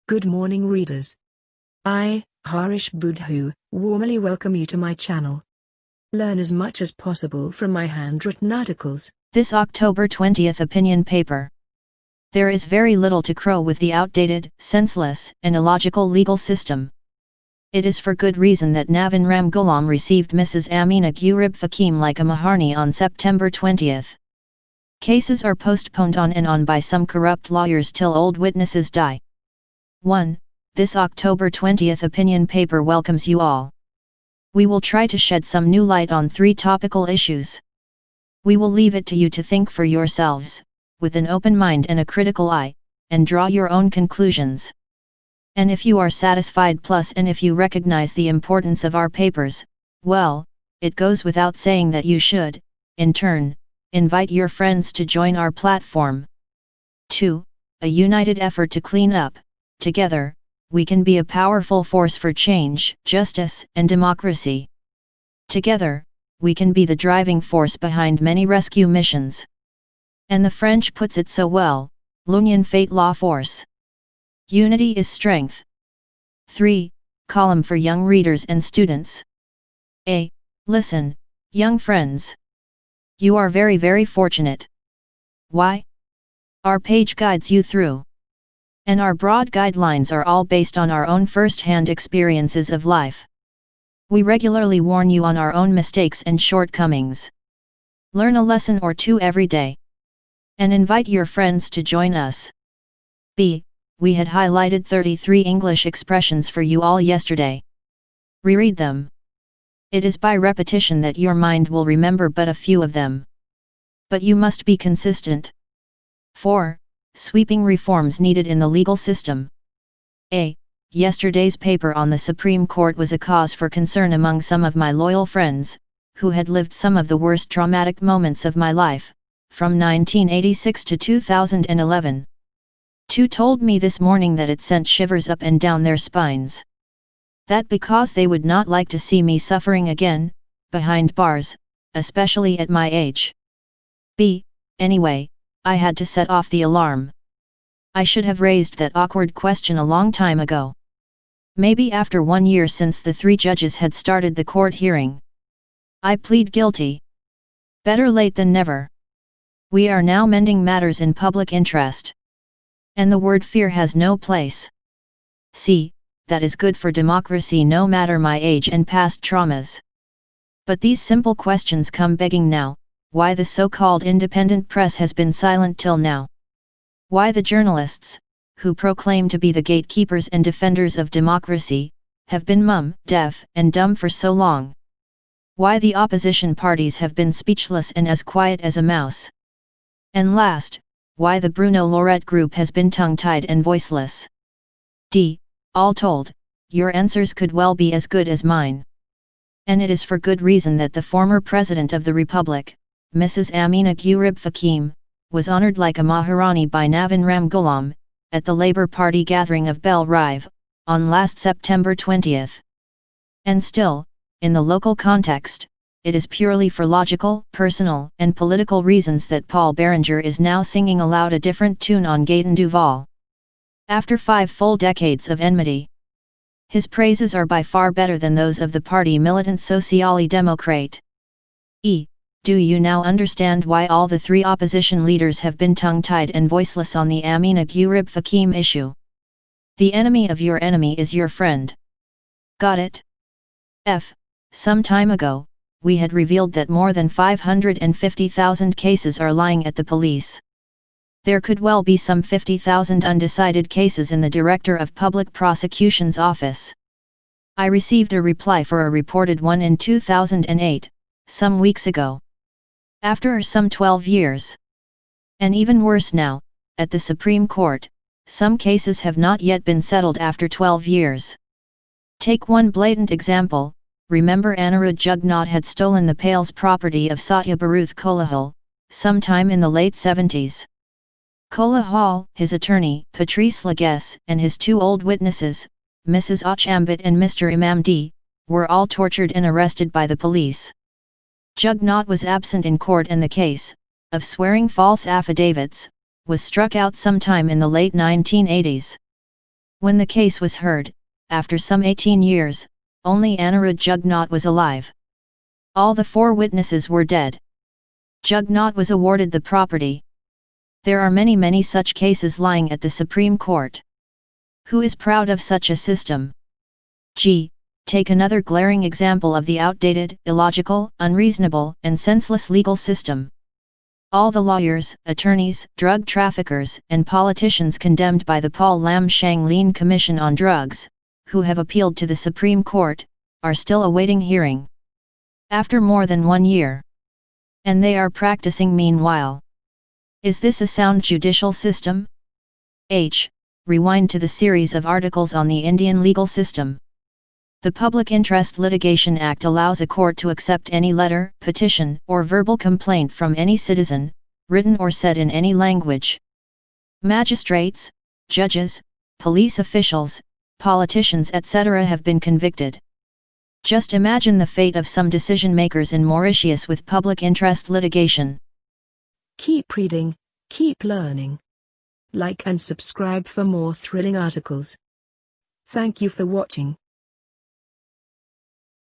Good morning readers. I, Harish Budhu, warmly welcome you to my channel. Learn as much as possible from my handwritten articles. This October 20th opinion paper. There is very little to crow with the outdated, senseless, and illogical legal system. It is for good reason that Navin Ramgoolam received Mrs. Ameenah Gurib Fakim like a maharani on September 20th. Cases are postponed on and on by some corrupt lawyers till old witnesses die. 1. This October 20th opinion paper welcomes you all. We will try to shed some new light on 3 topical issues. We will leave it to you to think for yourselves, with an open mind and a critical eye, and draw your own conclusions. And if you are satisfied and if you recognize the importance of our papers, well, it goes without saying that you should, in turn, invite your friends to join our platform. 2. A united effort to clean up. Together, we can be a powerful force for change, justice, and democracy. Together, we can be the driving force behind many rescue missions. And the French puts it so well, l'union fait la force. Unity is strength. 3. Column for young readers and students. A. Listen, young friends. You are very fortunate. Why? Our page guides you through. And our broad guidelines are all based on our own first-hand experiences of life. We regularly warn you on our own mistakes and shortcomings. Learn a lesson or 2 every day. And invite your friends to join us. B. We had highlighted 33 English expressions for you all yesterday. Reread them. It is by repetition that your mind will remember but a few of them. But you must be consistent. 4. Sweeping reforms needed in the legal system. A. Yesterday's paper on the Supreme Court was a cause for concern among some of my loyal friends, who had lived some of the worst traumatic moments of my life, from 1986 to 2011. 2 told me this morning that it sent shivers up and down their spines. That because they would not like to see me suffering again, behind bars, especially at my age. B. Anyway, I had to set off the alarm. I should have raised that awkward question a long time ago. Maybe after 1 year since the 3 judges had started the court hearing. I plead guilty. Better late than never. We are now mending matters in public interest. And the word fear has no place. See, that is good for democracy no matter my age and past traumas. But these simple questions come begging now. Why the so-called independent press has been silent till now? Why the journalists, who proclaim to be the gatekeepers and defenders of democracy, have been mum, deaf, and dumb for so long? Why the opposition parties have been speechless and as quiet as a mouse? And last, why the Bruno Lorette group has been tongue-tied and voiceless? D. All told, your answers could well be as good as mine. And it is for good reason that the former President of the Republic, Mrs. Ameenah Gurib Fakim, was honored like a maharani by Navin Ramgoolam, at the Labour Party gathering of Bel Rive, on last September 20th. And still, in the local context, it is purely for logical, personal, and political reasons that Paul Berenger is now singing aloud a different tune on Gaëtan Duval. After 5 full decades of enmity, his praises are by far better than those of the party militant Sociale-Democrate. E. Do you now understand why all the 3 opposition leaders have been tongue-tied and voiceless on the Ameenah Gurib Fakim issue? The enemy of your enemy is your friend. Got it? F. Some time ago, we had revealed that more than 550,000 cases are lying at the police. There could well be some 50,000 undecided cases in the Director of Public Prosecution's office. I received a reply for a reported one in 2008, some weeks ago. After some 12 years. And even worse now, at the Supreme Court, some cases have not yet been settled after 12 years. Take one blatant example. Remember Anirudh Jugnauth had stolen the Pales property of Satya Baruth Kolahal, sometime in the late 70s. Kolahal, his attorney, Patrice Laguesse, and his 2 old witnesses, Mrs. Achambit and Mr. Imamdi, were all tortured and arrested by the police. Jugnauth was absent in court and the case, of swearing false affidavits, was struck out sometime in the late 1980s. When the case was heard, after some 18 years, only Anirudh Jugnauth was alive. All the 4 witnesses were dead. Jugnauth was awarded the property. There are many such cases lying at the Supreme Court. Who is proud of such a system? Take another glaring example of the outdated, illogical, unreasonable, and senseless legal system. All the lawyers, attorneys, drug traffickers, and politicians condemned by the Paul Lam Shang Lean Commission on Drugs, who have appealed to the Supreme Court, are still awaiting hearing. After more than 1 year. And they are practicing meanwhile. Is this a sound judicial system? Rewind to the series of articles on the Indian legal system. The Public Interest Litigation Act allows a court to accept any letter, petition, or verbal complaint from any citizen, written or said in any language. Magistrates, judges, police officials, politicians etc. have been convicted. Just imagine the fate of some decision-makers in Mauritius with public interest litigation. Keep reading, keep learning. Like and subscribe for more thrilling articles. Thank you for watching.